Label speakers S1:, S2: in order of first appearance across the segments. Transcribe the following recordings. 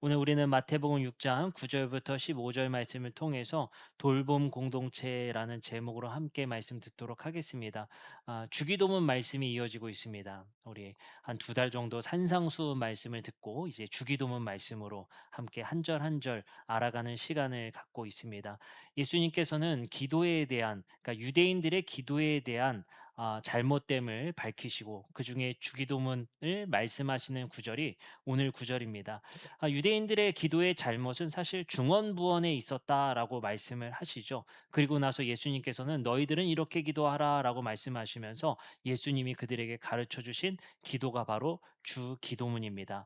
S1: 오늘 우리는 마태복음 6장 9절부터 15절 말씀을 통해서 돌봄 공동체라는 제목으로 함께 말씀 듣도록 하겠습니다. 주기도문 말씀이 이어지고 있습니다. 우리 한 두 달 정도 산상수 말씀을 듣고 이제 주기도문 말씀으로 함께 한 절 한 절 알아가는 시간을 갖고 있습니다. 예수님께서는 기도에 대한, 그러니까 유대인들의 기도에 대한 잘못됨을 밝히시고 그 중에 주기도문을 말씀하시는 구절이 오늘 구절입니다. 유대인들의 기도의 잘못은 사실 중언부언에 있었다라고 말씀을 하시죠. 그리고 나서 예수님께서는 너희들은 이렇게 기도하라라고 말씀하시면서 예수님이 그들에게 가르쳐 주신 기도가 바로 주 기도문입니다.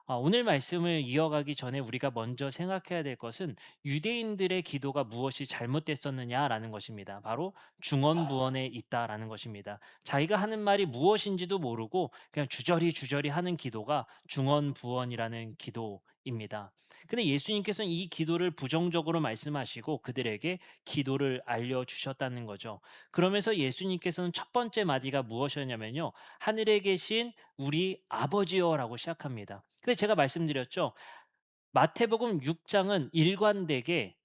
S1: 오늘 말씀을 이어가기 전에 우리가 먼저 생각해야 될 것은 유대인들의 기도가 무엇이 잘못됐었느냐라는 것입니다. 바로 중언부언에 있다라는 것입니다. 자기가 하는 말이 무엇인지도 모르고 그냥 주저리 주저리 하는 기도가 중언부언이라는 기도입니다. 근데 예수님께서는 이 기도를 부정적으로 말씀하시고 그들에게 기도를 알려주셨다는 거죠. 그러면서 예수님께서는 첫 번째 마디가 무엇이었냐면요. 하늘에 계신 우리 아버지여라고 시작합니다. 근데 제가 말씀드렸죠. 마태복음 6장은 일관되게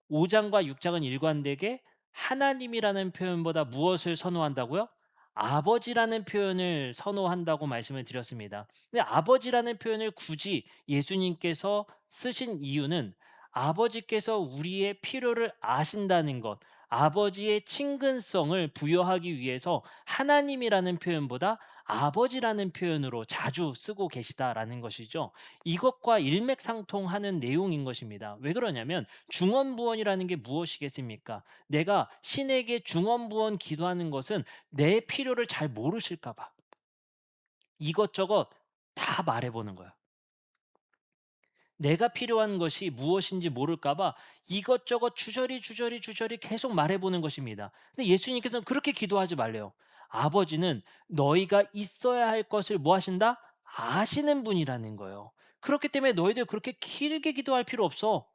S1: 5장과 6장은 일관되게 하나님이라는 표현보다 무엇을 선호한다고요? 아버지라는 표현을 선호한다고 말씀을 드렸습니다. 근데 아버지라는 표현을 굳이 예수님께서 쓰신 이유는 아버지께서 우리의 필요를 아신다는 것, 아버지의 친근성을 부여하기 위해서 하나님이라는 표현보다 아버지라는 표현으로 자주 쓰고 계시다라는 것이죠. 이것과 일맥상통하는 내용인 것입니다. 왜 그러냐면 중언부언이라는 게 무엇이겠습니까? 내가 신에게 중언부언 기도하는 것은 내 필요를 잘 모르실까 봐. 이것저것 다 말해 보는 거예요. 내가 필요한 것이 무엇인지 모를까 봐 이것저것 주저리 주저리 주저리 계속 말해 보는 것입니다. 근데 예수님께서는 그렇게 기도하지 말래요. 아버지는 너희가 있어야 할 것을 뭐 하신다? 아시는 분이라는 거예요. 그렇기 때문에 너희들 그렇게 길게 기도할 필요 없어.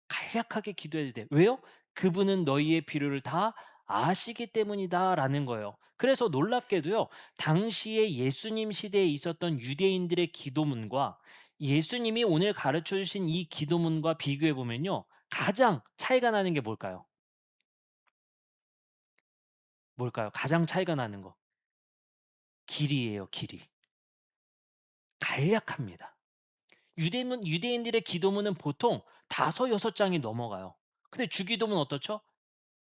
S1: 간략하게 기도해도 돼. 왜요? 그분은 너희의 필요를 다 아시기 때문이다라는 거예요. 그래서 놀랍게도요. 당시에 예수님 시대에 있었던 유대인들의 기도문과 예수님이 오늘 가르쳐 주신 이 기도문과 비교해 보면요. 가장 차이가 나는 게 뭘까요? 뭘까요? 가장 차이가 나는 거. 길이에요, 길이. 간략합니다. 유대인들의 기도문은 보통 다섯 여섯 장이 넘어가요. 근데 주기도문 어떻죠?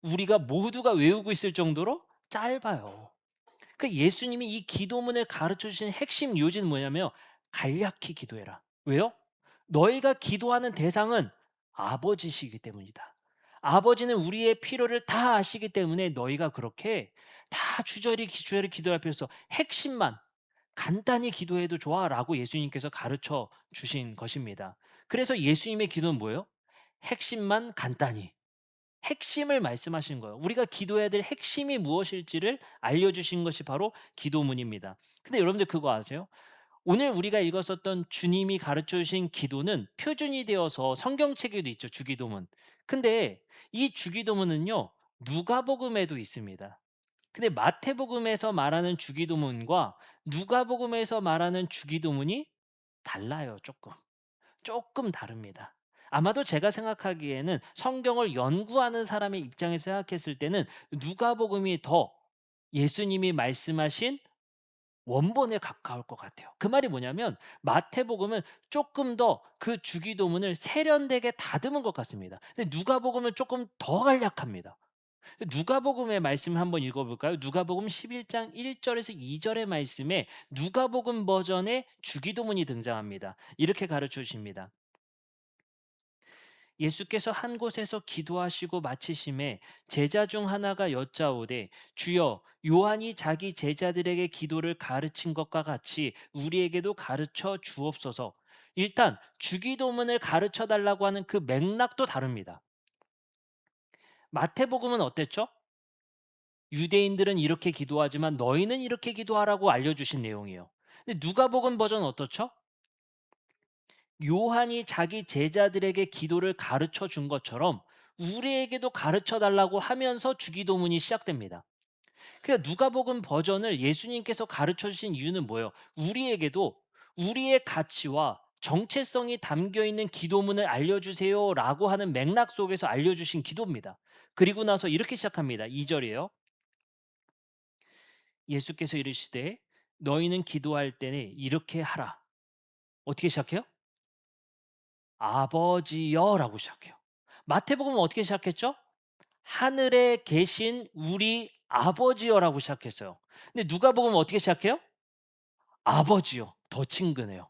S1: 우리가 모두가 외우고 있을 정도로 짧아요. 그 예수님이 이 기도문을 가르쳐 주신 핵심 요지는 뭐냐면 간략히 기도해라. 왜요? 너희가 기도하는 대상은 아버지시기 때문이다. 아버지는 우리의 필요를 다 아시기 때문에 너희가 그렇게 다 주저리 주저리 기도할 필요 없어. 핵심만 간단히 기도해도 좋아라고 예수님께서 가르쳐 주신 것입니다. 그래서 예수님의 기도는 뭐예요? 핵심만 간단히. 핵심을 말씀하신 거예요. 우리가 기도해야 될 핵심이 무엇일지를 알려주신 것이 바로 기도문입니다. 근데 여러분들 그거 아세요? 오늘 우리가 읽었었던 주님이 가르쳐 주신 기도는 표준이 되어서 성경책에도 있죠, 주기도문. 근데 이 주기도문은요, 누가복음에도 있습니다. 근데 마태복음에서 말하는 주기도문과 누가복음에서 말하는 주기도문이 달라요, 조금. 조금 다릅니다. 아마도 제가 생각하기에는 성경을 연구하는 사람의 입장에서 생각했을 때는 누가복음이 더 예수님이 말씀하신 원본에 가까울 것 같아요. 그 말이 뭐냐면 마태복음은 조금 더 그 주기도문을 세련되게 다듬은 것 같습니다. 근데 누가복음은 조금 더 간략합니다. 누가복음의 말씀 한번 읽어볼까요? 누가복음 11장 1절에서 2절의 말씀에 누가복음 버전의 주기도문이 등장합니다. 이렇게 가르쳐 주십니다. 예수께서 한 곳에서 기도하시고 마치심에 제자 중 하나가 여짜오되 주여 요한이 자기 제자들에게 기도를 가르친 것과 같이 우리에게도 가르쳐 주옵소서. 일단 주기도문을 가르쳐 달라고 하는 그 맥락도 다릅니다. 마태복음은 어땠죠? 유대인들은 이렇게 기도하지만 너희는 이렇게 기도하라고 알려주신 내용이에요. 근데 누가복음 버전은 어떻죠? 요한이 자기 제자들에게 기도를 가르쳐 준 것처럼 우리에게도 가르쳐 달라고 하면서 주기도문이 시작됩니다. 그러니까 누가복음 버전을 예수님께서 가르쳐 주신 이유는 뭐예요? 우리에게도 우리의 가치와 정체성이 담겨 있는 기도문을 알려주세요라고 하는 맥락 속에서 알려주신 기도입니다. 그리고 나서 이렇게 시작합니다. 2절이에요. 예수께서 이르시되 너희는 기도할 때는 이렇게 하라. 어떻게 시작해요? 아버지여라고 시작해요. 마태복음은 어떻게 시작했죠? 하늘에 계신 우리 아버지여라고 시작했어요. 근데 누가복음은 어떻게 시작해요? 아버지요. 더 친근해요.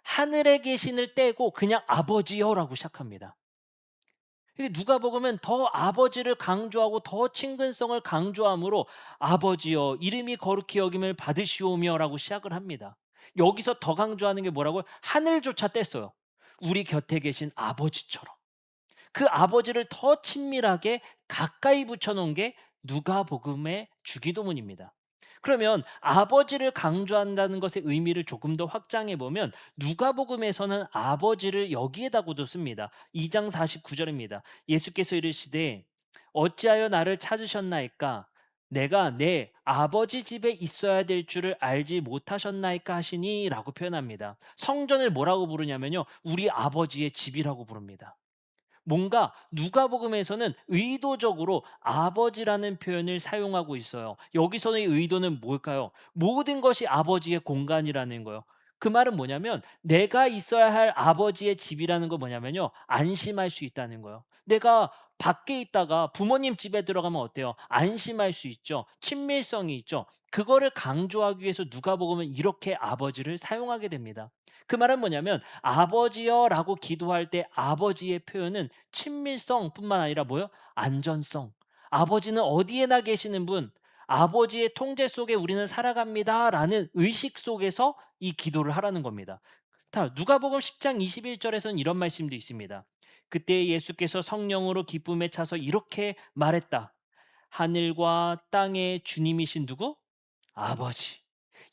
S1: 하늘에 계신을 떼고 그냥 아버지여라고 시작합니다. 근데 누가복음은 더 아버지를 강조하고 더 친근성을 강조함으로 아버지여 이름이 거룩히 여김을 받으시오며라고 시작을 합니다. 여기서 더 강조하는 게 뭐라고요? 하늘조차 뗐어요. 우리 곁에 계신 아버지처럼. 그 아버지를 더 친밀하게 가까이 붙여 놓은 게 누가복음의 주기도문입니다. 그러면 아버지를 강조한다는 것의 의미를 조금 더 확장해 보면 누가복음에서는 아버지를 여기에다고도 씁니다. 2장 49절입니다. 예수께서 이르시되 어찌하여 나를 찾으셨나이까 내가 내 아버지 집에 있어야 될 줄을 알지 못하셨나이까 하시니라고 표현합니다. 성전을 뭐라고 부르냐면요. 우리 아버지의 집이라고 부릅니다. 뭔가 누가복음에서는 의도적으로 아버지라는 표현을 사용하고 있어요. 여기서의 의도는 뭘까요? 모든 것이 아버지의 공간이라는 거예요. 그 말은 뭐냐면 내가 있어야 할 아버지의 집이라는 거 뭐냐면요. 안심할 수 있다는 거예요. 내가 밖에 있다가 부모님 집에 들어가면 어때요? 안심할 수 있죠. 친밀성이 있죠. 그거를 강조하기 위해서 누가복음은 이렇게 아버지를 사용하게 됩니다. 그 말은 뭐냐면 아버지여라고 기도할 때 아버지의 표현은 친밀성뿐만 아니라 뭐요? 안전성. 아버지는 어디에나 계시는 분, 아버지의 통제 속에 우리는 살아갑니다라는 의식 속에서 이 기도를 하라는 겁니다. 자, 누가복음 10장 21절에서는 이런 말씀도 있습니다. 그때 예수께서 성령으로 기쁨에 차서 이렇게 말했다. 하늘과 땅의 주님이신 누구? 아버지.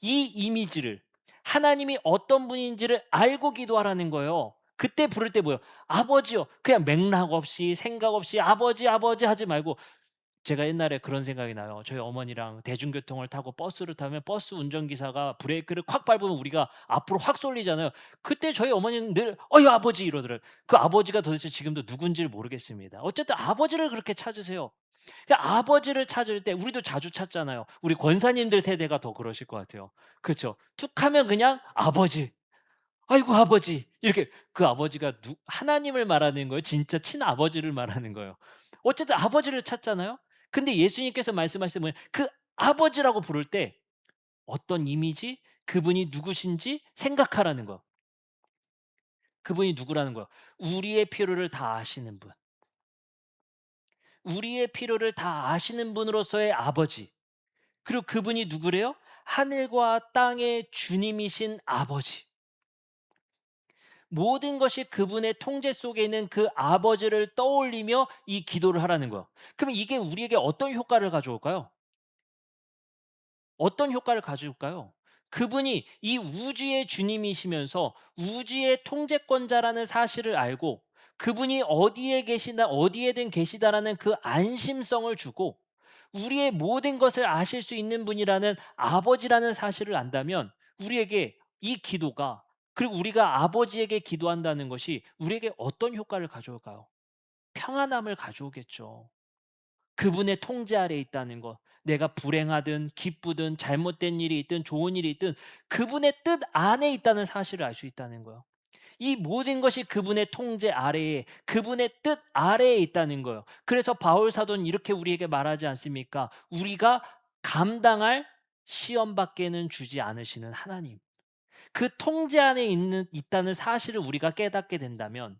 S1: 이 이미지를 하나님이 어떤 분인지를 알고 기도하라는 거예요. 그때 부를 때 뭐예요? 아버지요. 그냥 맥락 없이 생각 없이 아버지 아버지 하지 말고 제가 옛날에 그런 생각이 나요. 저희 어머니랑 대중교통을 타고 버스를 타면 버스 운전기사가 브레이크를 콱 밟으면 우리가 앞으로 확 쏠리잖아요. 그때 저희 어머니는 늘 "어이 아버지." 이러더라고요. 그 아버지가 도대체 지금도 누군지를 모르겠습니다. 어쨌든 아버지를 그렇게 찾으세요. 아버지를 찾을 때 우리도 자주 찾잖아요. 우리 권사님들 세대가 더 그러실 것 같아요. 그쵸? 툭 하면 그냥 "아버지. 아이고 아버지." 이렇게 그 아버지가 하나님을 말하는 거예요? 진짜 친아버지를 말하는 거예요? 어쨌든 아버지를 찾잖아요. 근데 예수님께서 말씀하시는 뭐그 아버지라고 부를 때 어떤 이미지, 그분이 누구신지 생각하라는 거. 그분이 누구라는 거예요. 우리의 필요를 다 아시는 분. 우리의 필요를 다 아시는 분으로서의 아버지. 그리고 그분이 누구래요? 하늘과 땅의 주님이신 아버지. 모든 것이 그분의 통제 속에 있는 그 아버지를 떠올리며 이 기도를 하라는 거예요. 그럼 이게 우리에게 어떤 효과를 가져올까요? 어떤 효과를 가져올까요? 그분이 이 우주의 주님이시면서 우주의 통제권자라는 사실을 알고 그분이 어디에 계시나 어디에든 계시다라는 그 안심성을 주고 우리의 모든 것을 아실 수 있는 분이라는 아버지라는 사실을 안다면 우리에게 이 기도가 그리고 우리가 아버지에게 기도한다는 것이 우리에게 어떤 효과를 가져올까요? 평안함을 가져오겠죠. 그분의 통제 아래에 있다는 것. 내가 불행하든 기쁘든 잘못된 일이 있든 좋은 일이 있든 그분의 뜻 안에 있다는 사실을 알 수 있다는 거예요. 이 모든 것이 그분의 통제 아래에 그분의 뜻 아래에 있다는 거예요. 그래서 바울 사도는 이렇게 우리에게 말하지 않습니까? 우리가 감당할 시험 밖에는 주지 않으시는 하나님. 그 통제 안에 있다는 사실을 우리가 깨닫게 된다면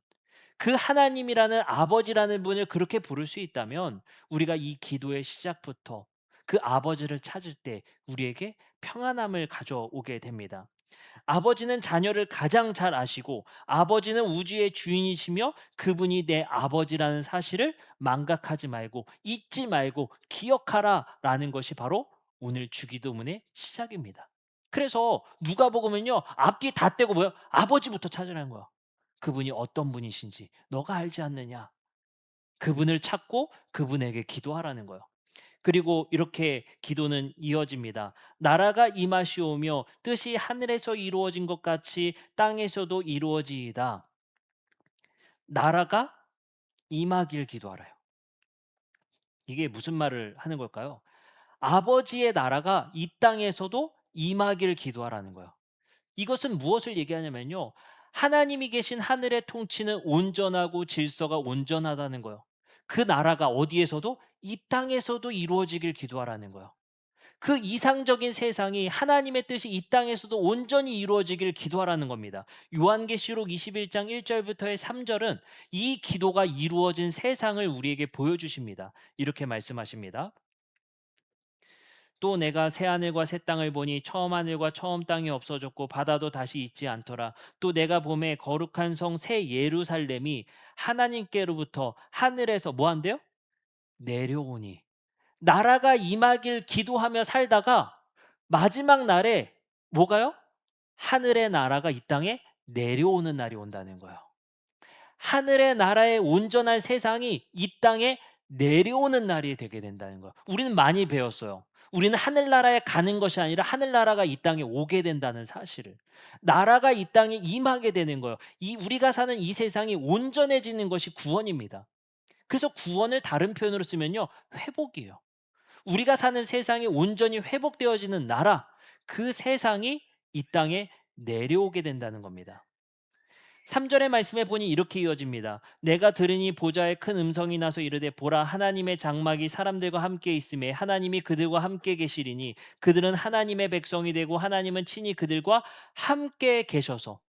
S1: 그 하나님이라는 아버지라는 분을 그렇게 부를 수 있다면 우리가 이 기도의 시작부터 그 아버지를 찾을 때 우리에게 평안함을 가져오게 됩니다. 아버지는 자녀를 가장 잘 아시고 아버지는 우주의 주인이시며 그분이 내 아버지라는 사실을 망각하지 말고 잊지 말고 기억하라라는 것이 바로 오늘 주기도문의 시작입니다. 그래서 누가복음은요 앞뒤 다 떼고 뭐요? 아버지부터 찾으라는 거야. 그분이 어떤 분이신지 너가 알지 않느냐? 그분을 찾고 그분에게 기도하라는 거예요. 그리고 이렇게 기도는 이어집니다. 나라가 임하시오며 뜻이 하늘에서 이루어진 것 같이 땅에서도 이루어지이다. 나라가 임하길 기도하라요. 이게 무슨 말을 하는 걸까요? 아버지의 나라가 이 땅에서도 임하길 기도하라는 거예요. 이것은 무엇을 얘기하냐면요. 하나님이 계신 하늘의 통치는 온전하고 질서가 온전하다는 거예요. 그 나라가 어디에서도 이 땅에서도 이루어지길 기도하라는 거예요. 그 이상적인 세상이 하나님의 뜻이 이 땅에서도 온전히 이루어지길 기도하라는 겁니다. 요한계시록 21장 1절부터의 3절은 이 기도가 이루어진 세상을 우리에게 보여주십니다. 이렇게 말씀하십니다. 또 내가 새 하늘과 새 땅을 보니 처음 하늘과 처음 땅이 없어졌고 바다도 다시 있지 않더라. 또 내가 보매 거룩한 성 새 예루살렘이 하나님께로부터 하늘에서 뭐 한대요? 내려오니. 나라가 임하길 기도하며 살다가 마지막 날에 뭐가요? 하늘의 나라가 이 땅에 내려오는 날이 온다는 거예요. 하늘의 나라의 온전한 세상이 이 땅에 내려오는 날이 되게 된다는 거예요. 우리는 많이 배웠어요. 우리는 하늘나라에 가는 것이 아니라 하늘나라가 이 땅에 오게 된다는 사실을. 나라가 이 땅에 임하게 되는 거예요. 이 우리가 사는 이 세상이 온전해지는 것이 구원입니다. 그래서 구원을 다른 표현으로 쓰면요. 회복이에요. 우리가 사는 세상이 온전히 회복되어지는 나라, 그 세상이 이 땅에 내려오게 된다는 겁니다. 3절의 말씀에 보니 이렇게 이어집니다. 내가 들으니 보좌에 큰 음성이 나서 이르되 보라 하나님의 장막이 사람들과 함께 있음에 하나님이 그들과 함께 계시리니 그들은 하나님의 백성이 되고 하나님은 친히 그들과 함께 계셔서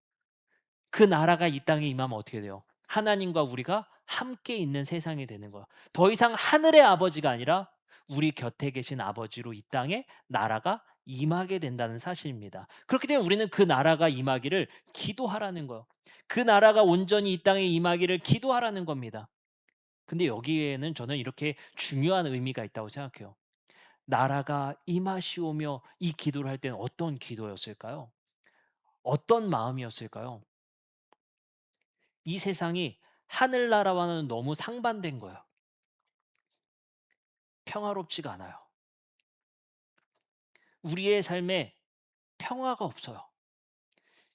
S1: 그 나라가 이 땅에 임하면 어떻게 돼요? 하나님과 우리가 함께 있는 세상이 되는 거야. 더 이상 하늘의 아버지가 아니라 우리 곁에 계신 아버지로 이 땅에 나라가 임하게 된다는 사실입니다. 그렇기 때문에 우리는 그 나라가 임하기를 기도하라는 거예요. 그 나라가 온전히 이 땅에 임하기를 기도하라는 겁니다. 근데 여기에는 저는 이렇게 중요한 의미가 있다고 생각해요. 나라가 임하시오며 이 기도를 할 때는 어떤 기도였을까요? 어떤 마음이었을까요? 이 세상이 하늘나라와는 너무 상반된 거예요. 평화롭지가 않아요. 우리의 삶에 평화가 없어요.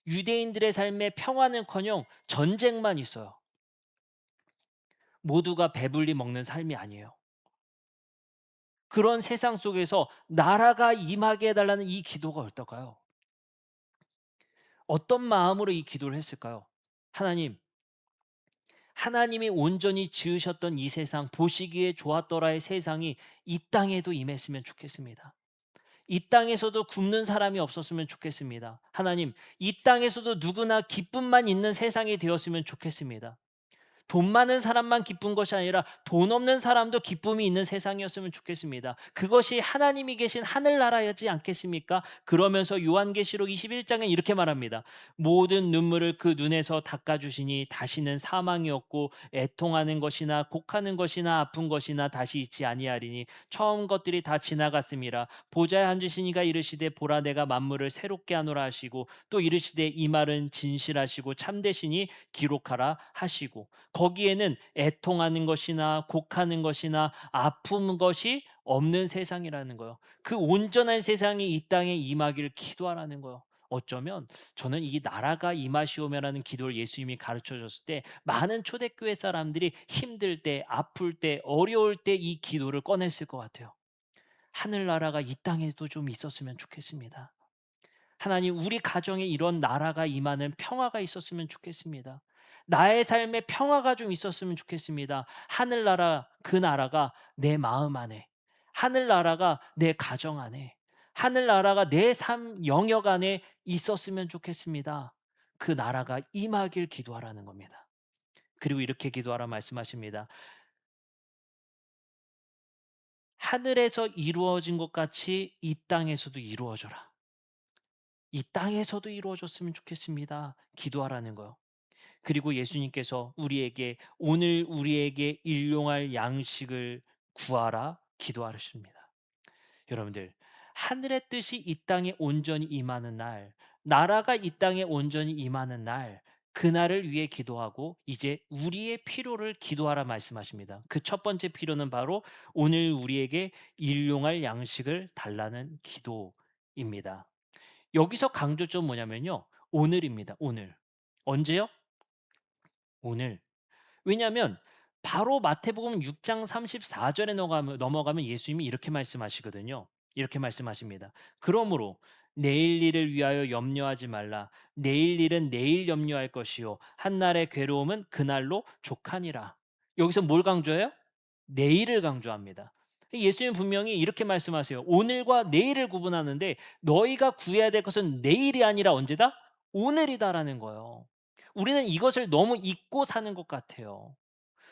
S1: 유대인들의 삶에 평화는커녕 전쟁만 있어요. 모두가 배불리 먹는 삶이 아니에요. 그런 세상 속에서 나라가 임하게 해달라는 이 기도가 어떨까요? 어떤 마음으로 이 기도를 했을까요? 하나님, 하나님이 온전히 지으셨던 이 세상, 보시기에 좋았더라의 세상이 이 땅에도 임했으면 좋겠습니다. 이 땅에서도 굶는 사람이 없었으면 좋겠습니다. 하나님, 이 땅에서도 누구나 기쁨만 있는 세상이 되었으면 좋겠습니다. 돈 많은 사람만 기쁜 것이 아니라 돈 없는 사람도 기쁨이 있는 세상이었으면 좋겠습니다. 그것이 하나님이 계신 하늘나라였지 않겠습니까? 그러면서 요한계시록 21장에 이렇게 말합니다. 모든 눈물을 그 눈에서 닦아주시니 다시는 사망이 없고 애통하는 것이나 곡하는 것이나 아픈 것이나 다시 있지 아니하리니 처음 것들이 다 지나갔음이라. 보좌에 앉으시니가 이르시되 보라 내가 만물을 새롭게 하노라 하시고 또 이르시되 이 말은 진실하시고 참되시니 기록하라 하시고 거기에는 애통하는 것이나 곡하는 것이나 아픈 것이 없는 세상이라는 거예요. 그 온전한 세상이 이 땅에 임하기를 기도하라는 거예요. 어쩌면 저는 이 나라가 임하시오며라는 기도를 예수님이 가르쳐 줬을 때 많은 초대교회 사람들이 힘들 때, 아플 때, 어려울 때 이 기도를 꺼냈을 것 같아요. 하늘나라가 이 땅에도 좀 있었으면 좋겠습니다. 하나님, 우리 가정에 이런 나라가 임하는 평화가 있었으면 좋겠습니다. 나의 삶에 평화가 좀 있었으면 좋겠습니다. 하늘나라, 그 나라가 내 마음 안에, 하늘나라가 내 가정 안에, 하늘나라가 내 삶 영역 안에 있었으면 좋겠습니다. 그 나라가 임하길 기도하라는 겁니다. 그리고 이렇게 기도하라 말씀하십니다. 하늘에서 이루어진 것 같이 이 땅에서도 이루어져라. 이 땅에서도 이루어졌으면 좋겠습니다. 기도하라는 거요. 그리고 예수님께서 우리에게 오늘 우리에게 일용할 양식을 구하라 기도하십니다. 여러분들, 하늘의 뜻이 이 땅에 온전히 임하는 날, 나라가 이 땅에 온전히 임하는 날, 그날을 위해 기도하고 이제 우리의 필요를 기도하라 말씀하십니다. 그 첫 번째 필요는 바로 오늘 우리에게 일용할 양식을 달라는 기도입니다. 여기서 강조점 뭐냐면요. 오늘입니다. 오늘. 언제요? 오늘. 왜냐하면 바로 마태복음 6장 34 절에 넘어가면 예수님이 이렇게 말씀하시거든요. 이렇게 말씀하십니다. 그러므로 내일 일을 위하여 염려하지 말라. 내일 일은 내일 염려할 것이요 한날의 괴로움은 그날로 족하니라. 여기서 뭘 강조해요? 내일을 강조합니다. 예수님 분명히 이렇게 말씀하세요. 오늘과 내일을 구분하는데 너희가 구해야 될 것은 내일이 아니라 언제다? 오늘이다라는 거예요. 우리는 이것을 너무 잊고 사는 것 같아요.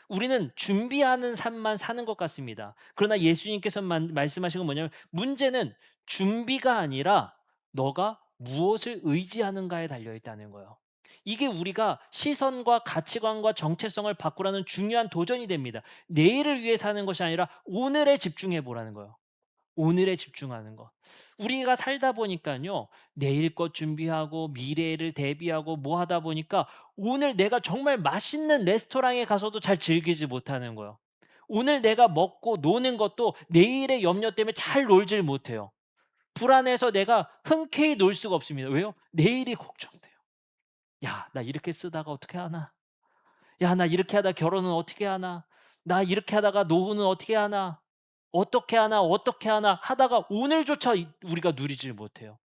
S1: 우리는 준비하는 삶만 사는 것 같습니다. 그러나 예수님께서 말씀하신 건 뭐냐면 문제는 준비가 아니라 너가 무엇을 의지하는가에 달려 있다는 거예요. 이게 우리가 시선과 가치관과 정체성을 바꾸라는 중요한 도전이 됩니다. 내일을 위해 사는 것이 아니라 오늘에 집중해 보라는 거예요. 오늘에 집중하는 것. 우리가 살다 보니까요. 내일 것 준비하고 미래를 대비하고 뭐 하다 보니까 오늘 내가 정말 맛있는 레스토랑에 가서도 잘 즐기지 못하는 거예요. 오늘 내가 먹고 노는 것도 내일의 염려 때문에 잘 놀질 못해요. 불안해서 내가 흔쾌히 놀 수가 없습니다. 왜요? 내일이 걱정돼요. 야, 나 이렇게 쓰다가 어떻게 하나? 야, 나 이렇게 하다 결혼은 어떻게 하나? 나 이렇게 하다가 노후는 어떻게 하나? 어떻게 하나, 어떻게 하나 하다가 오늘조차 우리가 누리질 못해요.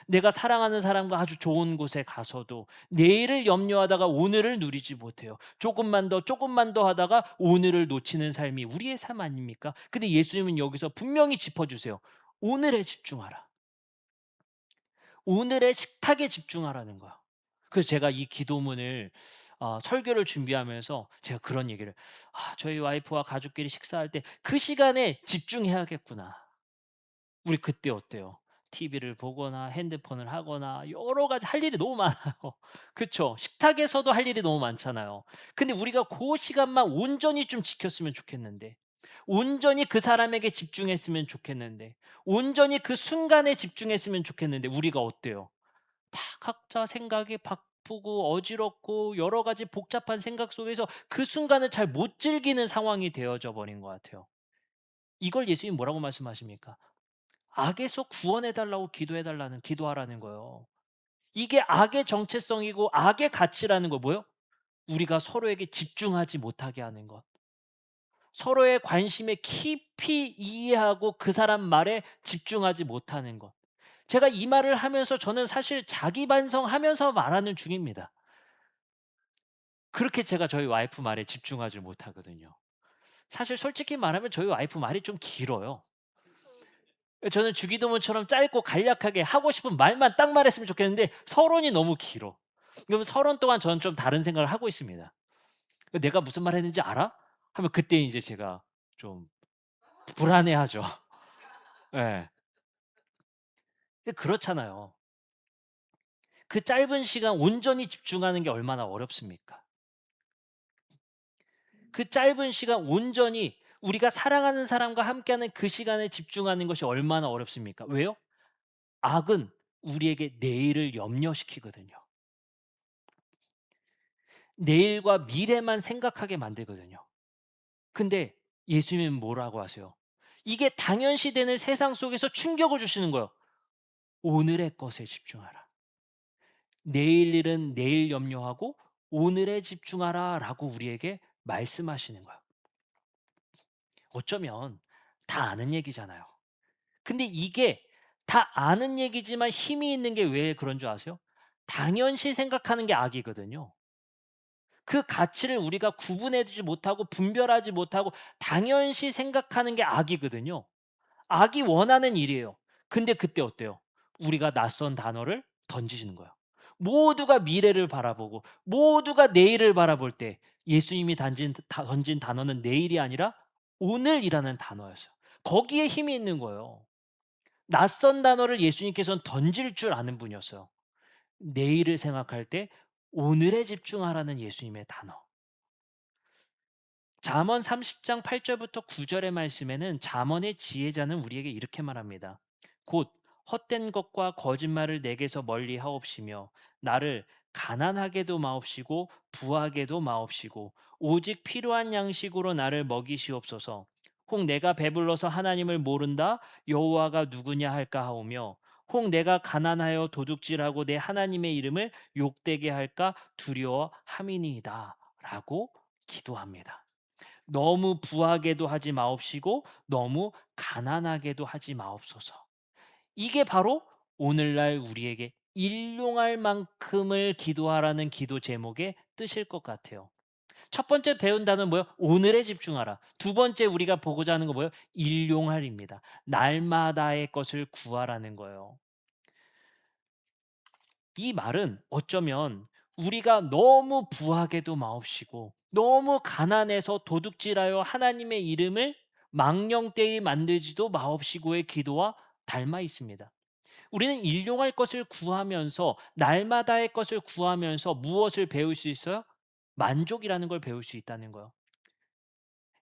S1: 내가 사랑하는 사람과 아주 좋은 곳에 가서도 내일을 염려하다가 오늘을 누리지 못해요. 조금만 더, 조금만 더 하다가 오늘을 놓치는 삶이 우리의 삶 아닙니까? 근데 예수님은 여기서 분명히 짚어주세요. 오늘에 집중하라. 오늘의 식탁에 집중하라는 거야. 그래서 제가 이 기도문을 설교를 준비하면서 제가 그런 얘기를 저희 와이프와 가족끼리 식사할 때 그 시간에 집중해야겠구나. 우리 그때 어때요? TV를 보거나 핸드폰을 하거나 여러 가지 할 일이 너무 많아요. 그쵸? 식탁에서도 할 일이 너무 많잖아요. 근데 우리가 그 시간만 온전히 좀 지켰으면 좋겠는데, 온전히 그 사람에게 집중했으면 좋겠는데, 온전히 그 순간에 집중했으면 좋겠는데 우리가 어때요? 다 각자 생각이 바쁘고 어지럽고 여러 가지 복잡한 생각 속에서 그 순간을 잘 못 즐기는 상황이 되어져 버린 것 같아요. 이걸 예수님이 뭐라고 말씀하십니까? 악에서 구원해 달라고 기도하라는 거예요. 이게 악의 정체성이고 악의 가치라는 거 뭐예요? 우리가 서로에게 집중하지 못하게 하는 것. 서로의 관심에 깊이 이해하고 그 사람 말에 집중하지 못하는 것. 제가 이 말을 하면서 저는 사실 자기 반성하면서 말하는 중입니다. 그렇게 제가 저희 와이프 말에 집중하지 못하거든요. 사실 솔직히 말하면 저희 와이프 말이 좀 길어요. 저는 주기도문처럼 짧고 간략하게 하고 싶은 말만 딱 말했으면 좋겠는데 서론이 너무 길어. 그러면 서론 동안 저는 좀 다른 생각을 하고 있습니다. "내가 무슨 말 했는지 알아?" 하면 그때 이제 제가 좀 불안해하죠. 예. 근데 그렇잖아요. 그 짧은 시간 온전히 집중하는 게 얼마나 어렵습니까? 그 짧은 시간 온전히 우리가 사랑하는 사람과 함께하는 그 시간에 집중하는 것이 얼마나 어렵습니까? 왜요? 악은 우리에게 내일을 염려시키거든요. 내일과 미래만 생각하게 만들거든요. 근데 예수님은 뭐라고 하세요? 이게 당연시되는 세상 속에서 충격을 주시는 거예요. 오늘의 것에 집중하라. 내일 일은 내일 염려하고 오늘에 집중하라라고 우리에게 말씀하시는 거예요. 어쩌면 다 아는 얘기잖아요. 근데 이게 다 아는 얘기지만 힘이 있는 게 왜 그런 줄 아세요? 당연시 생각하는 게 악이거든요. 그 가치를 우리가 구분해주지 못하고 분별하지 못하고 당연시 생각하는 게 악이거든요. 악이 원하는 일이에요. 근데 그때 어때요? 우리가 낯선 단어를 던지시는 거예요. 모두가 미래를 바라보고 모두가 내일을 바라볼 때 예수님이 던진 단어는 내일이 아니라 오늘이라는 단어였어요. 거기에 힘이 있는 거예요. 낯선 단어를 예수님께서는 던질 줄 아는 분이었어요. 내일을 생각할 때 오늘에 집중하라는 예수님의 단어. 잠언 30장 8절부터 9절의 말씀에는 잠언의 지혜자는 우리에게 이렇게 말합니다. 곧 헛된 것과 거짓말을 내게서 멀리 하옵시며 나를 가난하게도 마옵시고 부하게도 마옵시고 오직 필요한 양식으로 나를 먹이시옵소서. 혹 내가 배불러서 하나님을 모른다 여호와가 누구냐 할까 하오며 혹 내가 가난하여 도둑질하고 내 하나님의 이름을 욕되게 할까 두려워함이니이다 라고 기도합니다. 너무 부하게도 하지 마옵시고 너무 가난하게도 하지 마옵소서. 이게 바로 오늘날 우리에게 일용할 만큼을 기도하라는 기도 제목의 뜻일 것 같아요. 첫 번째 배운 단어는 뭐예요? 오늘에 집중하라. 두 번째 우리가 보고자 하는 거 뭐예요? 일용할입니다. 날마다의 것을 구하라는 거예요. 이 말은 어쩌면 우리가 너무 부하게도 마옵시고 너무 가난해서 도둑질하여 하나님의 이름을 망령되이 만들지도 마옵시고의 기도와 닮아 있습니다. 우리는 일용할 것을 구하면서 날마다의 것을 구하면서 무엇을 배울 수 있어요? 만족이라는 걸 배울 수 있다는 거예요.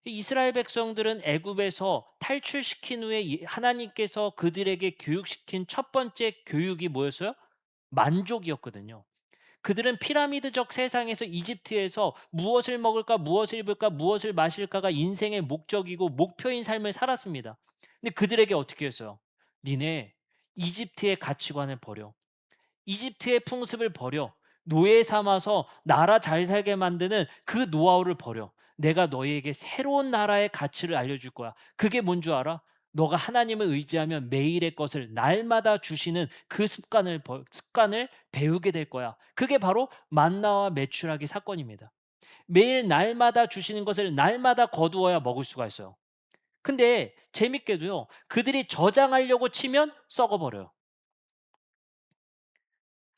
S1: 이스라엘 백성들은 애굽에서 탈출시킨 후에 하나님께서 그들에게 교육시킨 첫 번째 교육이 뭐였어요? 만족이었거든요. 그들은 피라미드적 세상에서 이집트에서 무엇을 먹을까, 무엇을 입을까, 무엇을 마실까가 인생의 목적이고 목표인 삶을 살았습니다. 근데 그들에게 어떻게 했어요? 니네 이집트의 가치관을 버려. 이집트의 풍습을 버려. 노예 삼아서 나라 잘 살게 만드는 그 노하우를 버려. 내가 너희에게 새로운 나라의 가치를 알려줄 거야. 그게 뭔 줄 알아? 너가 하나님을 의지하면 매일의 것을 날마다 주시는 그 습관을 배우게 될 거야. 그게 바로 만나와 메추라기 사건입니다. 매일 날마다 주시는 것을 날마다 거두어야 먹을 수가 있어요. 근데 재밌게도요. 그들이 저장하려고 치면 썩어버려요.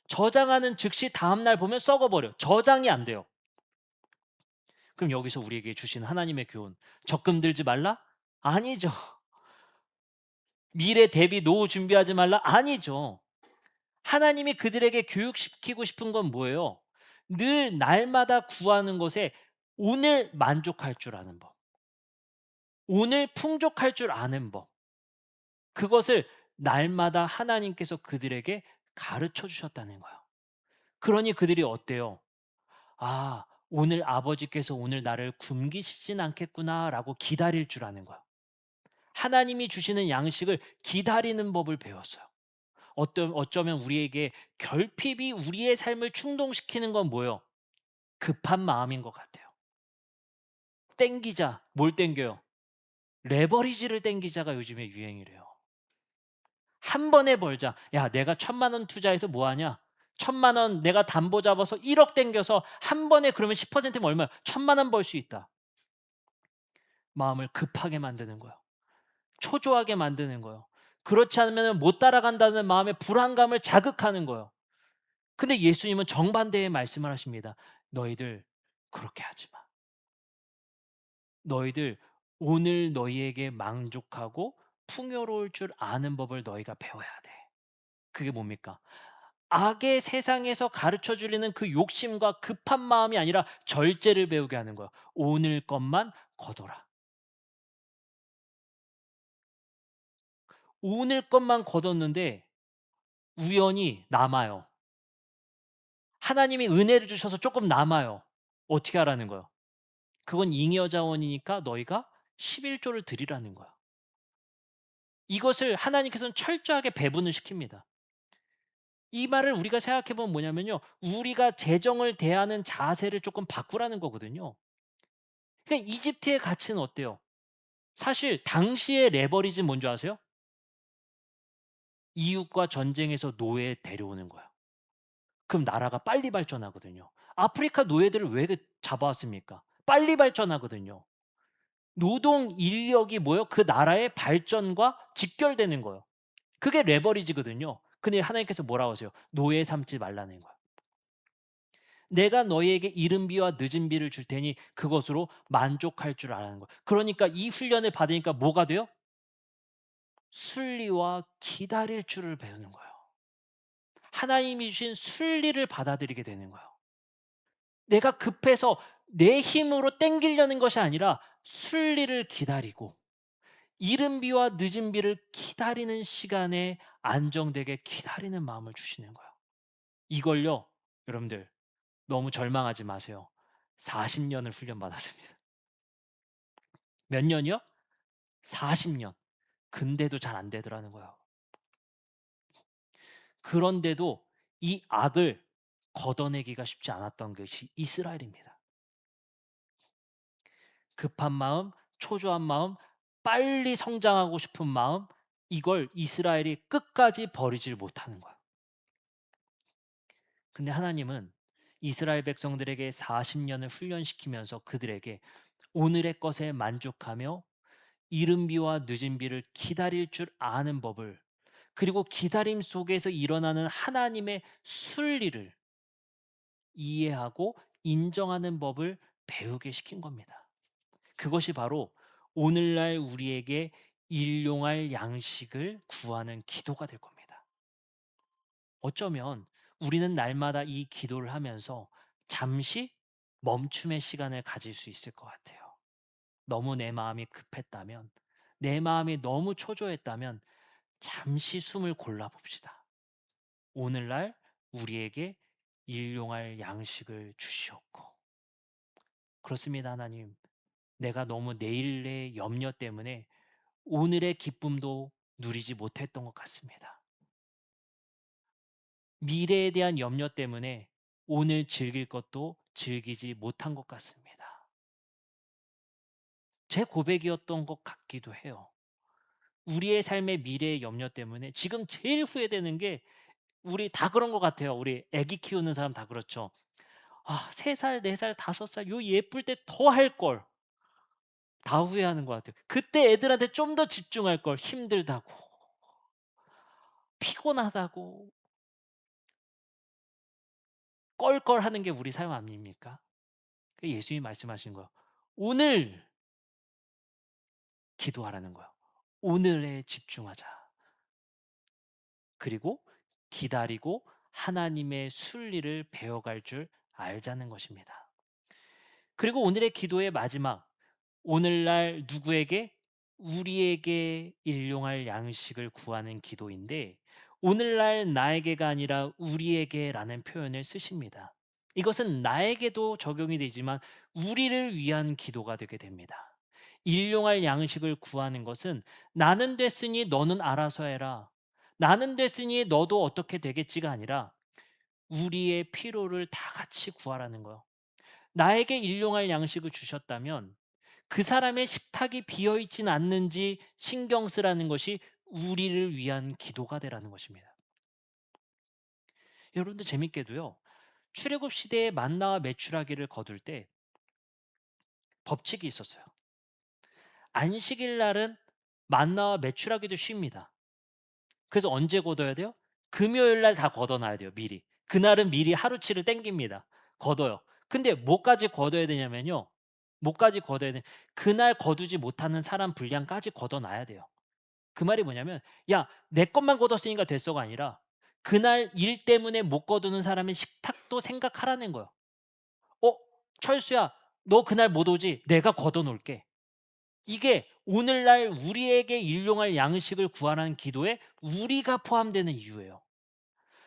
S1: 저장하는 즉시 다음날 보면 썩어버려요. 저장이 안 돼요. 그럼 여기서 우리에게 주신 하나님의 교훈, 적금 들지 말라? 아니죠. 미래 대비 노후 준비하지 말라? 아니죠. 하나님이 그들에게 교육시키고 싶은 건 뭐예요? 늘 날마다 구하는 것에 오늘 만족할 줄 아는 법, 오늘 풍족할 줄 아는 법, 그것을 날마다 하나님께서 그들에게 가르쳐 주셨다는 거예요. 그러니 그들이 어때요? 아, 오늘 아버지께서 오늘 나를 굶기시진 않겠구나라고 기다릴 줄 아는 거야. 하나님이 주시는 양식을 기다리는 법을 배웠어요. 어쩌면 우리에게 결핍이 우리의 삶을 충동시키는 건 뭐예요? 급한 마음인 것 같아요. 땡기자. 뭘 땡겨요? 레버리지를 땡기자가 요즘에 유행이래요. 한 번에 벌자. 야, 내가 1,000만 원 투자해서 뭐 하냐? 1,000만 원 내가 담보 잡아서 1억 땡겨서 한 번에 그러면 10%면 얼마야? 1,000만 원 벌 수 있다. 마음을 급하게 만드는 거예요. 초조하게 만드는 거예요. 그렇지 않으면 못 따라간다는 마음의 불안감을 자극하는 거예요. 근데 예수님은 정반대의 말씀을 하십니다. 너희들 그렇게 하지 마. 너희들 오늘 너희에게 만족하고 풍요로울 줄 아는 법을 너희가 배워야 돼. 그게 뭡니까? 악의 세상에서 가르쳐 주려는 그 욕심과 급한 마음이 아니라 절제를 배우게 하는 거야. 오늘 것만 거둬라. 오늘 것만 거뒀는데 우연히 남아요. 하나님이 은혜를 주셔서 조금 남아요. 어떻게 하라는 거예요? 그건 잉여 자원이니까 너희가 11조를 드리라는 거야. 이것을 하나님께서는 철저하게 배분을 시킵니다. 이 말을 우리가 생각해 보면 뭐냐면요. 우리가 재정을 대하는 자세를 조금 바꾸라는 거거든요. 그러니까 이집트의 가치는 어때요? 사실 당시의 레버리지는 뭔지 아세요? 이웃과 전쟁에서 노예 데려오는 거야. 그럼 나라가 빨리 발전하거든요. 아프리카 노예들을 왜 잡아왔습니까? 빨리 발전하거든요. 노동 인력이 뭐요? 그 나라의 발전과 직결되는 거예요. 그게 레버리지거든요. 근데 하나님께서 뭐라고 하세요? 노예 삼지 말라는 거예요. 내가 너희에게 이른 비와 늦은 비를 줄 테니 그것으로 만족할 줄 아라는 거예요. 그러니까 이 훈련을 받으니까 뭐가 돼요? 순리와 기다릴 줄을 배우는 거예요. 하나님이 주신 순리를 받아들이게 되는 거예요. 내가 급해서 내 힘으로 땡기려는 것이 아니라 순리를 기다리고 이른 비와 늦은 비를 기다리는 시간에 안정되게 기다리는 마음을 주시는 거예요. 이걸요. 여러분들 너무 절망하지 마세요. 40 년을 훈련받았습니다. 몇 년이요? 40 년. 근데도 잘 안 되더라는 거예요. 그런데도 이 악을 걷어내기가 쉽지 않았던 것이 이스라엘입니다. 급한 마음, 초조한 마음, 빨리 성장하고 싶은 마음, 이걸 이스라엘이 끝까지 버리질 못하는 거예요. 근데 하나님은 이스라엘 백성들에게 40 년을 훈련시키면서 그들에게 오늘의 것에 만족하며 이른 비와 늦은 비를 기다릴 줄 아는 법을, 그리고 기다림 속에서 일어나는 하나님의 순리를 이해하고 인정하는 법을 배우게 시킨 겁니다. 그것이 바로 오늘날 우리에게 일용할 양식을 구하는 기도가 될 겁니다. 어쩌면 우리는 날마다 이 기도를 하면서 잠시 멈춤의 시간을 가질 수 있을 것 같아요. 너무 내 마음이 급했다면, 내 마음이 너무 초조했다면 잠시 숨을 골라 봅시다. 오늘날 우리에게 일용할 양식을 주시옵고. 그렇습니다, 하나님. 내가 너무 내일의 염려 때문에 오늘의 기쁨도 누리지 못했던 것 같습니다. 미래에 대한 염려 때문에 오늘 즐길 것도 즐기지 못한 것 같습니다. 제 고백이었던 것 같기도 해요. 우리의 삶의 미래의 염려 때문에 지금 제일 후회되는 게, 우리 다 그런 것 같아요. 우리 아기 키우는 사람 다 그렇죠. 아, 3살, 4살, 5살 요 예쁠 때 더 할 걸. 다 후회하는 것 같아요. 그때 애들한테 좀 더 집중할 걸. 힘들다고, 피곤하다고, 껄껄하는 게 우리 삶 아닙니까? 예수님이 말씀하신 거예요. 오늘 기도하라는 거예요. 오늘에 집중하자. 그리고 기다리고 하나님의 순리를 배워갈 줄 알자는 것입니다. 그리고 오늘의 기도의 마지막, 오늘날 누구에게? 우리에게 일용할 양식을 구하는 기도인데, 오늘날 나에게가 아니라 우리에게라는 표현을 쓰십니다. 이것은 나에게도 적용이 되지만 우리를 위한 기도가 되게 됩니다. 일용할 양식을 구하는 것은 나는 됐으니 너는 알아서 해라, 나는 됐으니 너도 어떻게 되겠지가 아니라 우리의 필요를 다 같이 구하라는 거예요. 나에게 일용할 양식을 주셨다면 그 사람의 식탁이 비어 있진 않는지 신경 쓰라는 것이 우리를 위한 기도가 되라는 것입니다. 여러분들 재밌게도요. 출애굽 시대에 만나와 메추라기를 거둘 때 법칙이 있었어요. 안식일 날은 만나와 메추라기도 쉽니다. 그래서 언제 걷어야 돼요? 금요일 날 다 걷어놔야 돼요, 미리. 그날은 미리 하루치를 땡깁니다. 걷어요. 근데 뭐까지 걷어야 되냐면요. 뭐까지 걷어야 돼? 그날 거두지 못하는 사람 분량까지 걷어놔야 돼요. 그 말이 뭐냐면, 야, 내 것만 걷었으니까 됐어가 아니라 그날 일 때문에 못 거두는 사람의 식탁도 생각하라는 거예요. 어, 철수야, 너 그날 못 오지? 내가 걷어 놓을게. 이게 오늘날 우리에게 일용할 양식을 구하라는 기도에 우리가 포함되는 이유예요.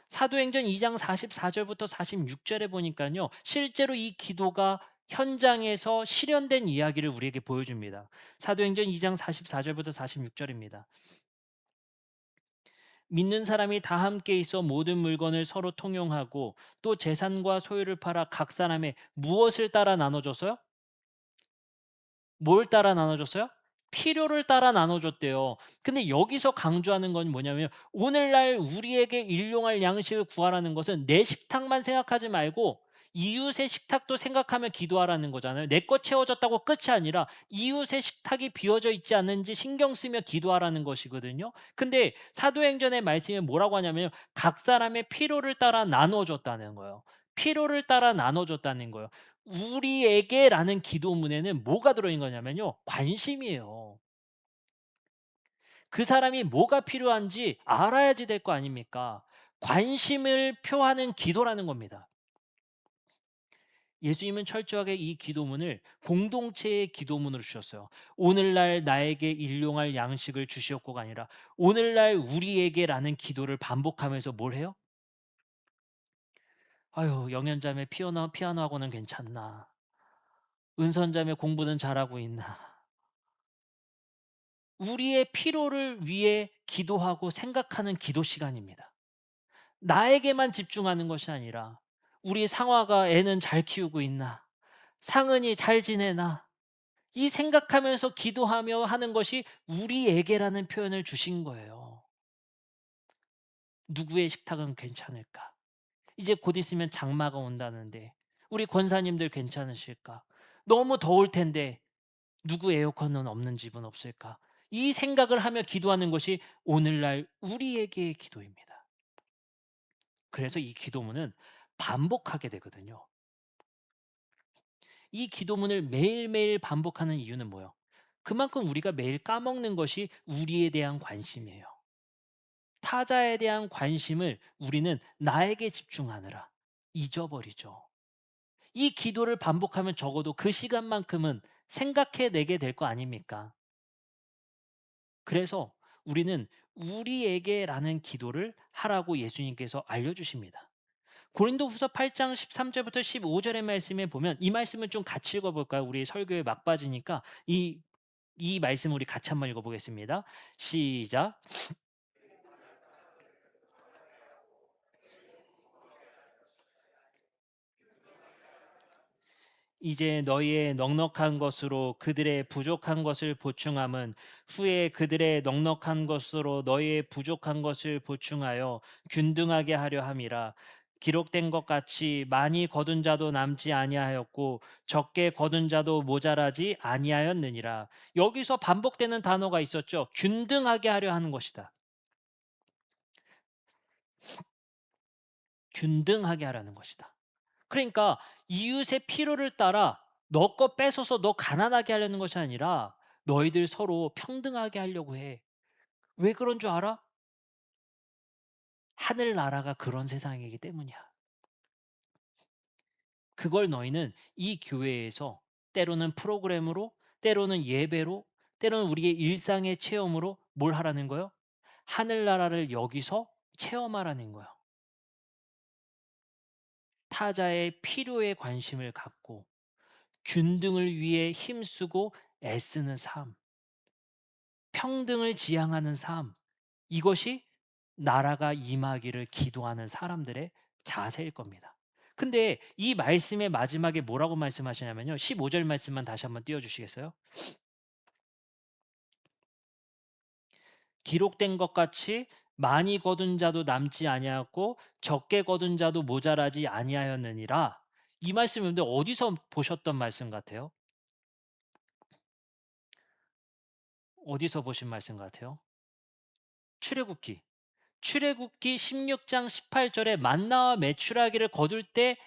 S1: 사도행전 2장 44절부터 46절에 보니까요. 실제로 이 기도가 현장에서 실현된 이야기를 우리에게 보여줍니다. 사도행전 2장 44절부터 46절입니다. 믿는 사람이 다 함께 있어 모든 물건을 서로 통용하고 또 재산과 소유를 팔아 각 사람의 무엇을 따라 나눠줬어요? 뭘 따라 나눠줬어요? 필요를 따라 나눠줬대요. 근데 여기서 강조하는 건 뭐냐면, 오늘날 우리에게 일용할 양식을 구하라는 것은 내 식탁만 생각하지 말고 이웃의 식탁도 생각하며 기도하라는 거잖아요. 내 것 채워졌다고 끝이 아니라 이웃의 식탁이 비워져 있지 않는지 신경 쓰며 기도하라는 것이거든요. 근데 사도행전의 말씀이 뭐라고 하냐면 각 사람의 필요를 따라 나눠줬다는 거예요. 필요를 따라 나눠줬다는 거예요. 우리에게라는 기도문에는 뭐가 들어있는 거냐면요. 관심이에요. 그 사람이 뭐가 필요한지 알아야지 될 거 아닙니까? 관심을 표하는 기도라는 겁니다. 예수님은 철저하게 이 기도문을 공동체의 기도문으로 주셨어요. 오늘날 나에게 일용할 양식을 주시옵고가 아니라 오늘날 우리에게라는 기도를 반복하면서 뭘 해요? "아유 영연자매 피아노 학원은 괜찮나? 은선자매 공부는 잘하고 있나?" 우리의 필요를 위해 기도하고 생각하는 기도 시간입니다. 나에게만 집중하는 것이 아니라 '우리 상화가 애는 잘 키우고 있나? 상은이 잘 지내나?' 이 생각하면서 기도하며 하는 것이 "우리에게"라는 표현을 주신 거예요. 누구의 식탁은 괜찮을까? 이제 곧 있으면 장마가 온다는데 우리 권사님들 괜찮으실까? 너무 더울 텐데 누구 에어컨은 없는 집은 없을까? 이 생각을 하며 기도하는 것이 오늘날 우리에게의 기도입니다. 그래서 이 기도문은 반복하게 되거든요. 이 기도문을 매일매일 반복하는 이유는 뭐예요? 그만큼 우리가 매일 까먹는 것이 우리에 대한 관심이에요. 타자에 대한 관심을 우리는 나에게 집중하느라 잊어버리죠. 이 기도를 반복하면 적어도 그 시간만큼은 생각해 내게 될 거 아닙니까? 그래서 우리는 "우리에게"라는 기도를 하라고 예수님께서 알려주십니다. 고린도후서 8장 13 절부터 15 절의 말씀에 보면 이 말씀을 좀 같이 읽어 볼까요? 우리 설교의 막바지니까 이 말씀 우리 같이 한번 읽어 보겠습니다. 시작. "이제 너희의 넉넉한 것으로 그들의 부족한 것을 보충함은 후에 그들의 넉넉한 것으로 너희의 부족한 것을 보충하여 균등하게 하려 함이라. 기록된 것 같이 많이 거둔 자도 남지 아니하였고 적게 거둔 자도 모자라지 아니하였느니라." 여기서 반복되는 단어가 있었죠. 균등하게 하려 하는 것이다. 균등하게 하라는 것이다. 그러니까 이웃의 필요를 따라 너 거 뺏어서 너 가난하게 하려는 것이 아니라 너희들 서로 평등하게 하려고 해. 왜 그런 줄 알아? 하늘나라가 그런 세상이기 때문이야. 그걸 너희는 이 교회에서 때로는 프로그램으로, 때로는 예배로, 때로는 우리의 일상의 체험으로 뭘 하라는 거요? 하늘나라를 여기서 체험하라는 거예요. 타자의 필요에 관심을 갖고 균등을 위해 힘쓰고 애쓰는 삶, 평등을 지향하는 삶, 이것이 나라가 임하기를 기도하는 사람들의 자세일 겁니다. 근데 이 말씀의 마지막에 뭐라고 말씀하시냐면요. 15절 말씀만 다시 한번 띄워 주시겠어요? 기록된 것 같이 많이 거둔 자도 남지 아니하였고 적게 거둔 자도 모자라지 아니하였느니라. 이 말씀인데 어디서 보셨던 말씀 같아요? 어디서 보신 말씀 같아요? 출애굽기. 출애굽기 16장 18절에 만나와 메추라기를 거둘 때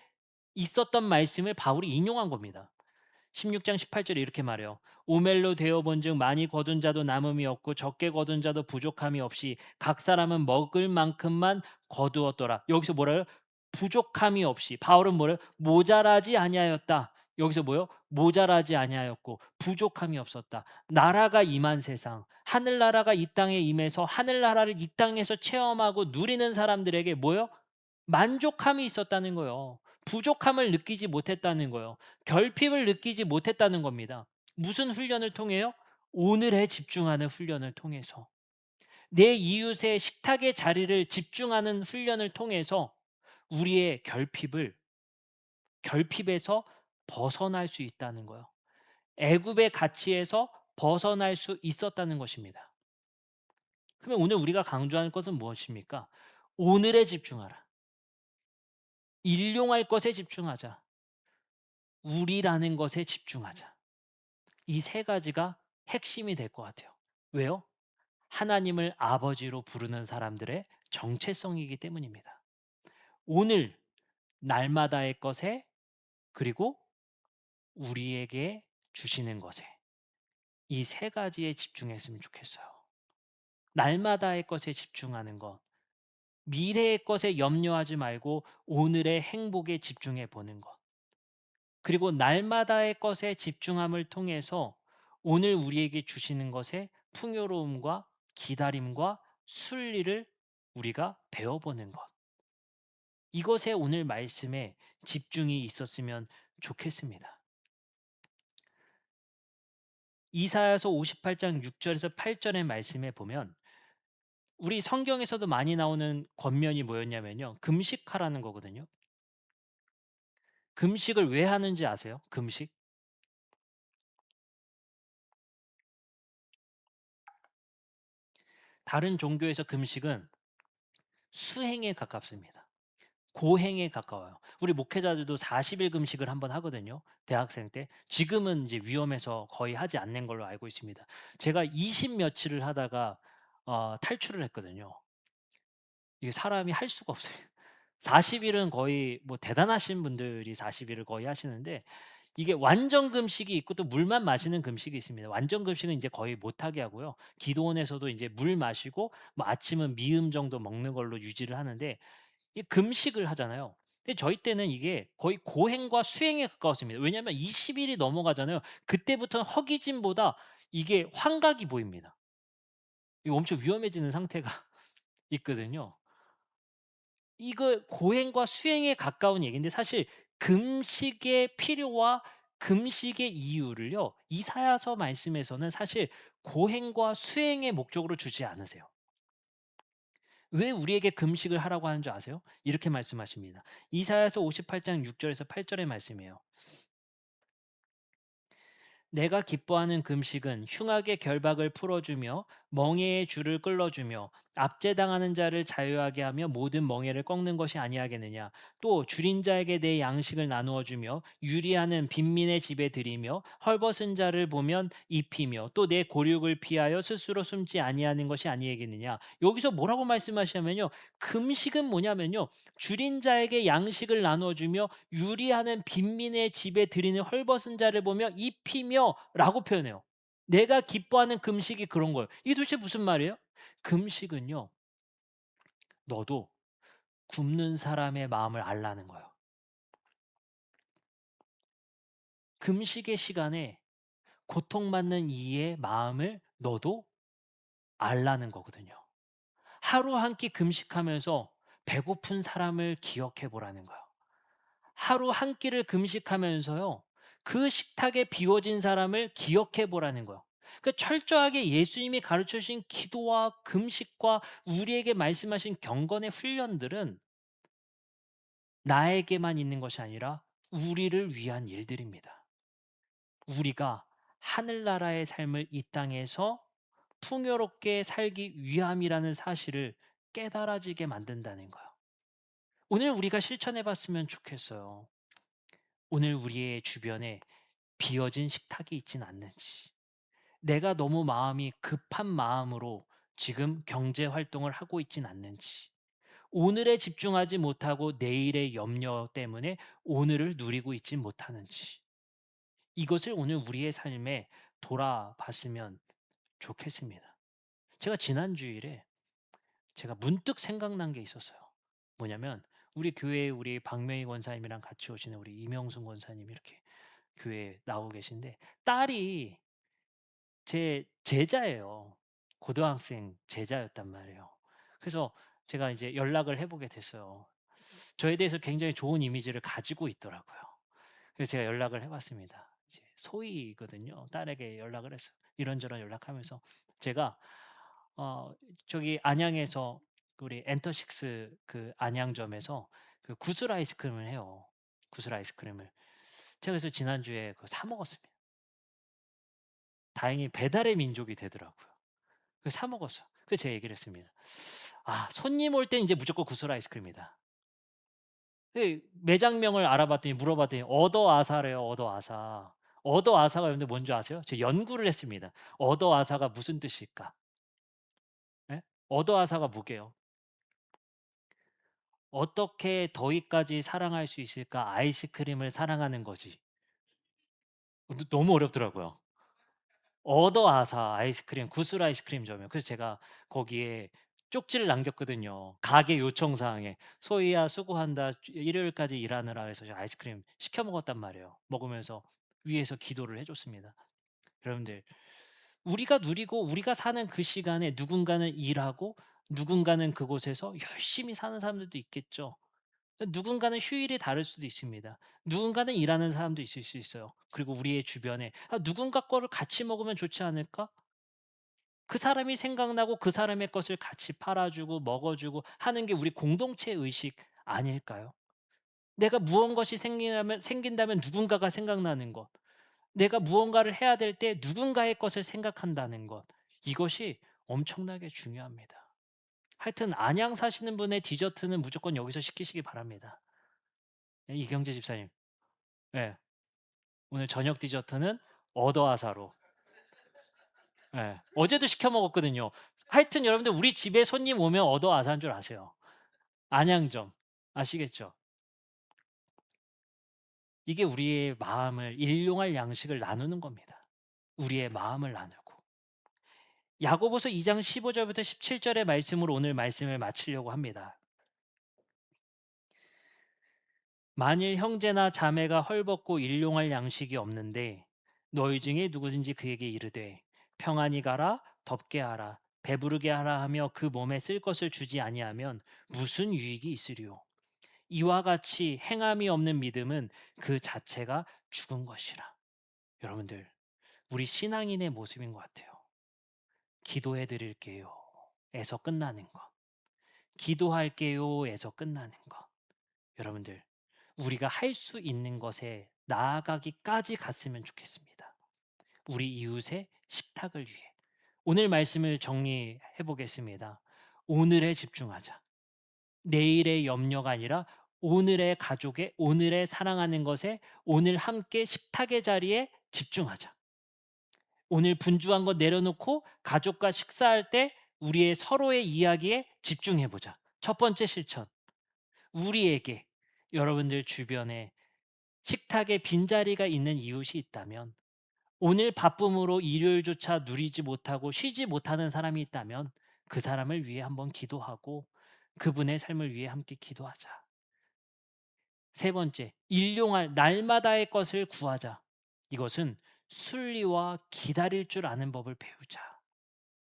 S1: 있었던 말씀을 바울이 인용한 겁니다. 16장 18절에 이렇게 말해요. 오멜로 되어 본즉 많이 거둔 자도 남음이 없고 적게 거둔 자도 부족함이 없이 각 사람은 먹을 만큼만 거두었더라. 여기서 뭐래요? 부족함이 없이. 바울은 뭐래요? 모자라지 아니하였다. 여기서 뭐요? 모자라지 아니하였고 부족함이 없었다. 나라가 임한 세상, 하늘나라가 이 땅에 임해서 하늘나라를 이 땅에서 체험하고 누리는 사람들에게 뭐요? 만족함이 있었다는 거예요. 부족함을 느끼지 못했다는 거예요. 결핍을 느끼지 못했다는 겁니다. 무슨 훈련을 통해요? 오늘에 집중하는 훈련을 통해서. 내 이웃의 식탁의 자리를 집중하는 훈련을 통해서 우리의 결핍에서 벗어날 수 있다는 거예요. 애굽의 가치에서 벗어날 수 있었다는 것입니다. 그러면 오늘 우리가 강조하는 것은 무엇입니까? 오늘에 집중하라. 일용할 것에 집중하자. 우리라는 것에 집중하자. 이 세 가지가 핵심이 될 것 같아요. 왜요? 하나님을 아버지로 부르는 사람들의 정체성이기 때문입니다. 오늘 날마다의 것에 그리고 우리에게 주시는 것에 이 세 가지에 집중했으면 좋겠어요. 날마다의 것에 집중하는 것, 미래의 것에 염려하지 말고 오늘의 행복에 집중해 보는 것. 그리고 날마다의 것에 집중함을 통해서 오늘 우리에게 주시는 것의 풍요로움과 기다림과 순리를 우리가 배워보는 것. 이것에 오늘 말씀에 집중이 있었으면 좋겠습니다. 이사야서 58장 6 절에서 8 절의 말씀에 보면 우리 성경에서도 많이 나오는 권면이 뭐였냐면요. 금식하라는 거거든요. 금식을 왜 하는지 아세요? 금식? 다른 종교에서 금식은 수행에 가깝습니다. 고행에 가까워요. 우리 목회자들도 40일 금식을 한번 하거든요. 대학생 때. 지금은 이제 위험해서 거의 하지 않는 걸로 알고 있습니다. 제가 20 며칠을 하다가 탈출을 했거든요. 이게 사람이 할 수가 없어요. 40 일은 거의 뭐 대단하신 분들이 40 일을 거의 하시는데 이게 완전 금식이 있고 또 물만 마시는 금식이 있습니다. 완전 금식은 이제 거의 못 하게 하고요. 기도원에서도 이제 물 마시고 뭐 아침은 미음 정도 먹는 걸로 유지를 하는데 이 금식을 하잖아요. 근데 저희 때는 이게 거의 고행과 수행에 가까웠습니다. 왜냐하면 20 일이 넘어가잖아요. 그때부터는 허기짐보다 이게 환각이 보입니다. 이거 엄청 위험해지는 상태가 있거든요. 이거 고행과 수행에 가까운 얘기인데 사실 금식의 필요와 금식의 이유를요. 이사야서 말씀에서는 사실 고행과 수행의 목적으로 주지 않으세요. 왜 우리에게 금식을 하라고 하는 줄 아세요? 이렇게 말씀하십니다. 이사야서 58장 6 절에서 8 절의 말씀이에요. 내가 기뻐하는 금식은 흉악의 결박을 풀어주며 멍에의 줄을 끌어주며 압제당하는 자를 자유하게 하며 모든 멍에를 꺾는 것이 아니하겠느냐. 또 줄인 자에게 내 양식을 나누어 주며 유리하는 빈민의 집에 들이며 헐벗은 자를 보면 입히며 또 내 고륙을 피하여 스스로 숨지 아니하는 것이 아니하겠느냐. 여기서 뭐라고 말씀하시냐면요. 금식은 뭐냐면요. 줄인 자에게 양식을 나누어 주며 유리하는 빈민의 집에 들이는 헐벗은 자를 보며 입히며라고 표현해요. 내가 기뻐하는 금식이 그런 거예요. 이게 도대체 무슨 말이에요? 금식은요. 너도 굶는 사람의 마음을 알라는 거예요. 금식의 시간에 고통받는 이의 마음을 너도 알라는 거거든요. 하루 한 끼 금식하면서 배고픈 사람을 기억해 보라는 거예요. 하루 한 끼를 금식하면서요. 그 식탁에 비워진 사람을 기억해 보라는 거예요. 그 철저하게 예수님이 가르쳐 주신 기도와 금식과 우리에게 말씀하신 경건의 훈련들은 나에게만 있는 것이 아니라 우리를 위한 일들입니다. 우리가 하늘나라의 삶을 이 땅에서 풍요롭게 살기 위함이라는 사실을 깨달아지게 만든다는 거예요. 오늘 우리가 실천해 봤으면 좋겠어요. 오늘 우리의 주변에 비어진 식탁이 있진 않는지, 내가 너무 마음이 급한 마음으로 지금 경제 활동을 하고 있진 않는지, 오늘에 집중하지 못하고 내일의 염려 때문에 오늘을 누리고 있지 못하는지, 이것을 오늘 우리의 삶에 돌아봤으면 좋겠습니다. 제가 지난 주일에 제가 문득 생각난 게 있었어요. 뭐냐면 우리 교회에 우리 박명희 권사님이랑 같이 오시는 우리 이명순 권사님 이렇게 교회에 나오고 계신데 딸이 제 제자예요. 고등학생 제자였단 말이에요. 그래서 제가 이제 연락을 해 보게 됐어요. 저에 대해서 굉장히 좋은 이미지를 가지고 있더라고요. 그래서 제가 연락을 해 봤습니다. 이제 소희거든요. 딸에게 연락을 했어요. 이런저런 연락하면서 제가 어 저기 안양에서 우리 엔터식스 그 안양점에서 그 구슬 아이스크림을 해요. 구슬 아이스크림을. 제가 그래서 지난주에 그거 사 먹었습니다. 다행히 배달의 민족이 되더라고요. 그래서 사 먹었어요. 그래서 제가 얘기를 했습니다. "아 손님 올 땐 이제 무조건 구슬 아이스크림이다." 그 매장명을 알아봤더니 물어봤더니 얻어아사래요, 얻어아사. 얻어아사가 여러분들 뭔지 아세요? 제가 연구를 했습니다. 얻어아사가 무슨 뜻일까? 예? 얻어아사가 뭐게요? 어떻게 더위까지 사랑할 수 있을까? 아이스크림을 사랑하는 거지. 너무 어렵더라고요. 얻어아사 아이스크림, 구슬 아이스크림점이요. 그래서 제가 거기에 쪽지를 남겼거든요. 가게 요청 사항에. "소희야 수고한다. 일요일까지 일하느라." 해서 제가 아이스크림 시켜 먹었단 말이에요. 먹으면서 위에서 기도를 해 줬습니다. 여러분들 우리가 누리고 우리가 사는 그 시간에 누군가는 일하고 누군가는 그곳에서 열심히 사는 사람들도 있겠죠. 누군가는 휴일이 다를 수도 있습니다. 누군가는 일하는 사람도 있을 수 있어요. 그리고 우리의 주변에 '아 누군가 거를 같이 먹으면 좋지 않을까?' 그 사람이 생각나고 그 사람의 것을 같이 팔아 주고 먹어 주고 하는 게 우리 공동체 의식 아닐까요? 내가 무언것이 생긴다면 누군가가 생각나는 것. 내가 무언가를 해야 될 때 누군가의 것을 생각한다는 것. 이것이 엄청나게 중요합니다. 하여튼 안양 사시는 분의 디저트는 무조건 여기서 시키시기 바랍니다. 예 이경재 집사님. 예. 오늘 저녁 디저트는 어더아사로. 예. 어제도 시켜 먹었거든요. 하여튼 여러분들 우리 집에 손님 오면 어더아사인 줄 아세요. 안양점. 아시겠죠? 이게 우리의 마음을 일용할 양식을 나누는 겁니다. 우리의 마음을 나누고. 야고보서 2장 15 절부터 17 절의 말씀으로 오늘 말씀을 마치려고 합니다. 만일 형제나 자매가 헐벗고 일용할 양식이 없는데 너희 중에 누구든지 그에게 이르되 평안히 가라 덥게 하라 배부르게 하라 하며 그 몸에 쓸 것을 주지 아니하면 무슨 유익이 있으리요. 이와 같이 행함이 없는 믿음은 그 자체가 죽은 것이라. 여러분들 우리 신앙인의 모습인 것 같아요. 기도해 드릴게요 에서 끝나는 것. 기도할게요 에서 끝나는 것. 여러분들 우리가 할 수 있는 것에 나아가기까지 갔으면 좋겠습니다. 우리 이웃의 식탁을 위해. 오늘 말씀을 정리해 보겠습니다. 오늘에 집중하자. 내일의 염려가 아니라 오늘의 가족의 오늘의 사랑하는 것에 오늘 함께 식탁의 자리에 집중하자. 오늘 분주한 것 내려놓고 가족과 식사할 때 우리의 서로의 이야기에 집중해 보자. 첫 번째 실천. 우리에게 여러분들 주변에 식탁에 빈자리가 있는 이웃이 있다면 오늘 바쁨으로 일요일조차 누리지 못하고 쉬지 못하는 사람이 있다면 그 사람을 위해 한번 기도하고 그분의 삶을 위해 함께 기도하자. 세 번째, 일용할 날마다의 것을 구하자. 이것은 순리와 기다릴 줄 아는 법을 배우자.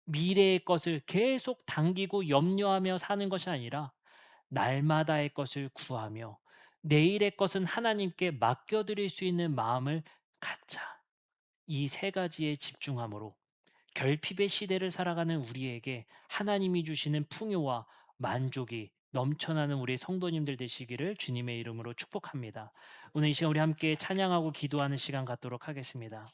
S1: 미래의 것을 계속 당기고 염려하며 사는 것이 아니라 날마다의 것을 구하며 내일의 것은 하나님께 맡겨드릴 수 있는 마음을 갖자. 이 세 가지에 집중함으로 결핍의 시대를 살아가는 우리에게 하나님이 주시는 풍요와 만족이 넘쳐나는 우리 성도님들 되시기를 주님의 이름으로 축복합니다. 오늘 이 시간 우리 함께 찬양하고 기도하는 시간 갖도록 하겠습니다.